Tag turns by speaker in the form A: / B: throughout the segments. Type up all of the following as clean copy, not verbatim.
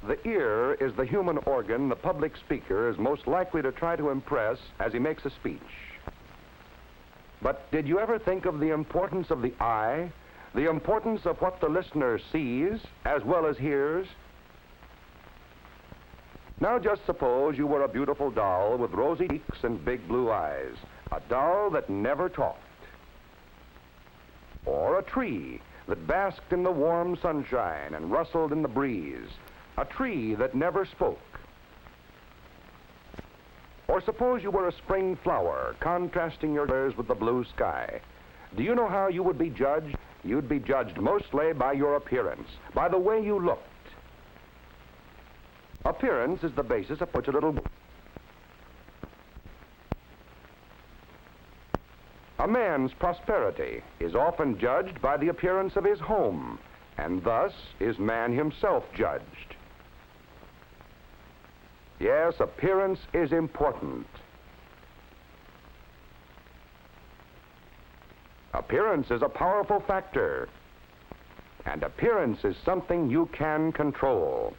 A: The ear is the human organ the public speaker is most likely to try to impress as he makes a speech. But did you ever think of the importance of the eye? The importance of what the listener sees as well as hears? Now just suppose you were a beautiful doll with rosy cheeks and big blue eyes, a doll that never talked. Or a tree that basked in the warm sunshine and rustled in the breeze, a tree that never spoke. Or suppose you were a spring flower, contrasting your colors with the blue sky. Do you know how you would be judged? You'd be judged mostly by your appearance, by the way you looked. Appearance is the basis of which a little... A man's prosperity is often judged by the appearance of his home, and thus is man himself judged. Yes, appearance is important. Appearance is a powerful factor, and appearance is something you can control.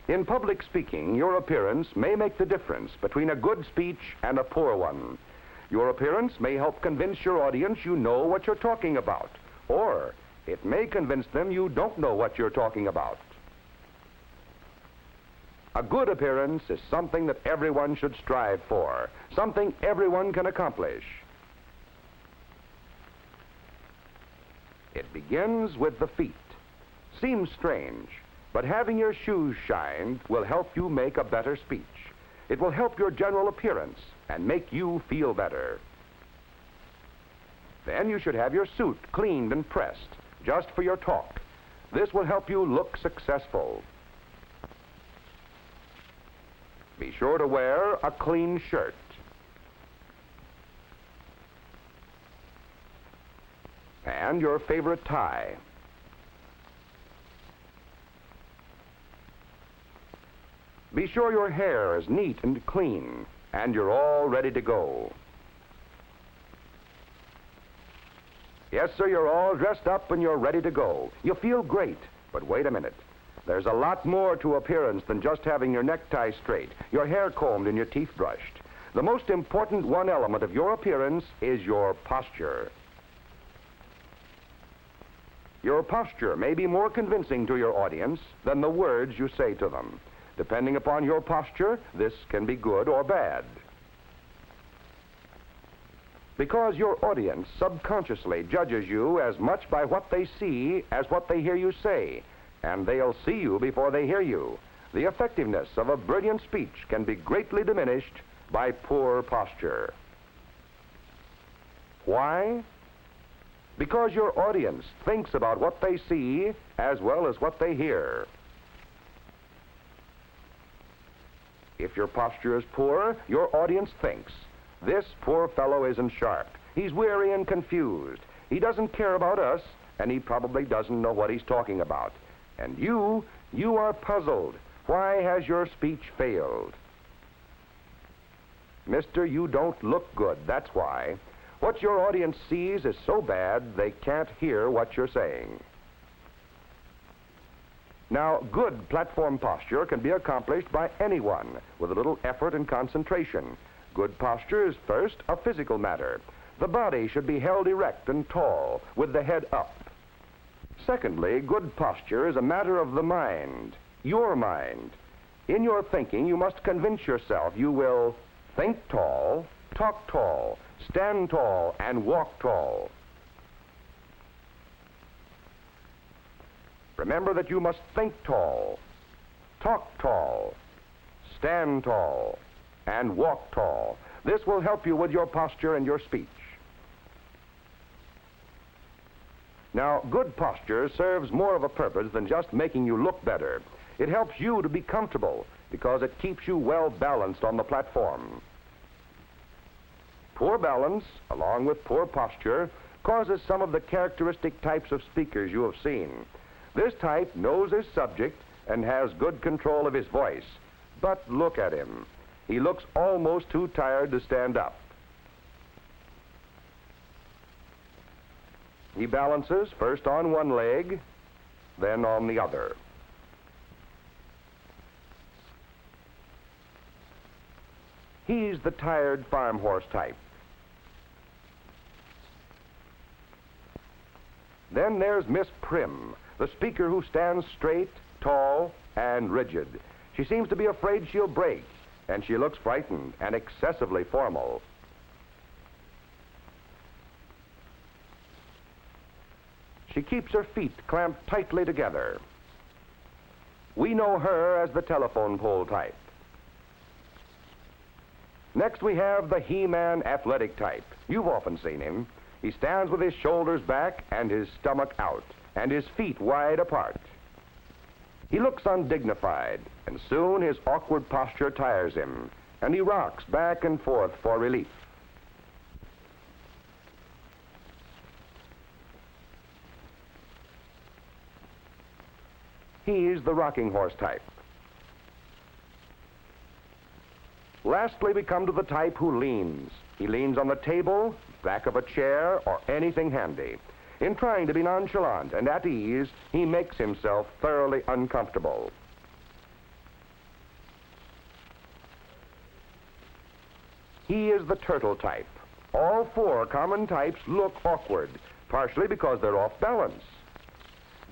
A: In public speaking, your appearance may make the difference between a good speech and a poor one. Your appearance may help convince your audience you know what you're talking about, or it may convince them you don't know what you're talking about. A good appearance is something that everyone should strive for, something everyone can accomplish. It begins with the feet. Seems strange, but having your shoes shined will help you make a better speech. It will help your general appearance and make you feel better. Then you should have your suit cleaned and pressed, just for your talk. This will help you look successful. Be sure to wear a clean shirt. And your favorite tie. Be sure your hair is neat and clean, and you're all ready to go. Yes, sir, you're all dressed up and you're ready to go. You feel great, but wait a minute. There's a lot more to appearance than just having your necktie straight, your hair combed, and your teeth brushed. The most important one element of your appearance is your posture. Your posture may be more convincing to your audience than the words you say to them. Depending upon your posture, this can be good or bad. Because your audience subconsciously judges you as much by what they see as what they hear you say, and they'll see you before they hear you. The effectiveness of a brilliant speech can be greatly diminished by poor posture. Why? Because your audience thinks about what they see as well as what they hear. If your posture is poor, your audience thinks, this poor fellow isn't sharp. He's weary and confused. He doesn't care about us, and he probably doesn't know what he's talking about. And you are puzzled. Why has your speech failed? Mister, you don't look good, that's why. What your audience sees is so bad they can't hear what you're saying. Now, good platform posture can be accomplished by anyone with a little effort and concentration. Good posture is first a physical matter. The body should be held erect and tall, with the head up. Secondly, good posture is a matter of the mind, your mind. In your thinking, you must convince yourself you will think tall, talk tall, stand tall, and walk tall. Remember that you must think tall, talk tall, stand tall, and walk tall. This will help you with your posture and your speech. Now, good posture serves more of a purpose than just making you look better. It helps you to be comfortable because it keeps you well balanced on the platform. Poor balance, along with poor posture, causes some of the characteristic types of speakers you have seen. This type knows his subject and has good control of his voice. But look at him. He looks almost too tired to stand up. He balances first on one leg, then on the other. He's the tired farm horse type. Then there's Miss Prim, the speaker who stands straight, tall, and rigid. She seems to be afraid she'll break, and she looks frightened and excessively formal. She keeps her feet clamped tightly together. We know her as the telephone pole type. Next we have the He-Man athletic type. You've often seen him. He stands with his shoulders back and his stomach out, and his feet wide apart. He looks undignified, and soon his awkward posture tires him, and he rocks back and forth for relief. He's the rocking horse type. Lastly, we come to the type who leans. He leans on the table, back of a chair, or anything handy. In trying to be nonchalant and at ease, he makes himself thoroughly uncomfortable. He is the turtle type. All four common types look awkward, partially because they're off balance.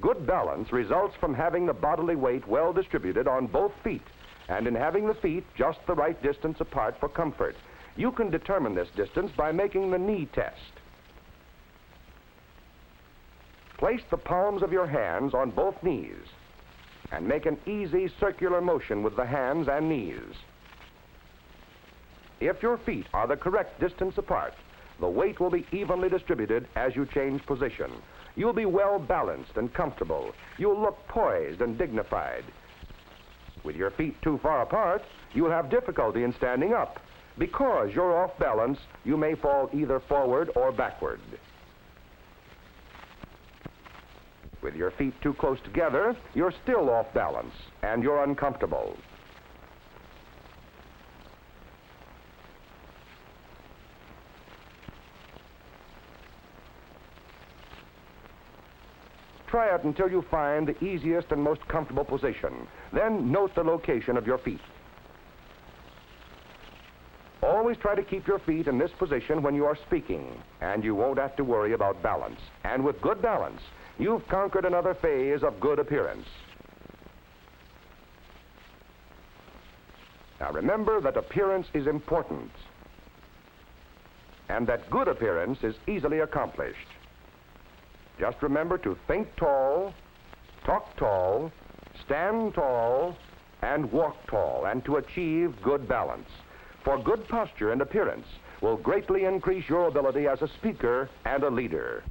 A: Good balance results from having the bodily weight well distributed on both feet, and in having the feet just the right distance apart for comfort. You can determine this distance by making the knee test. Place the palms of your hands on both knees and make an easy circular motion with the hands and knees. If your feet are the correct distance apart, the weight will be evenly distributed as you change position. You'll be well balanced and comfortable. You'll look poised and dignified. With your feet too far apart, you'll have difficulty in standing up. Because you're off balance, you may fall either forward or backward. With your feet too close together, you're still off balance and you're uncomfortable. Try it until you find the easiest and most comfortable position. Then note the location of your feet. Always try to keep your feet in this position when you are speaking, and you won't have to worry about balance. And with good balance, you've conquered another phase of good appearance. Now remember that appearance is important, and that good appearance is easily accomplished. Just remember to think tall, talk tall, stand tall, and walk tall, and to achieve good balance. For good posture and appearance will greatly increase your ability as a speaker and a leader.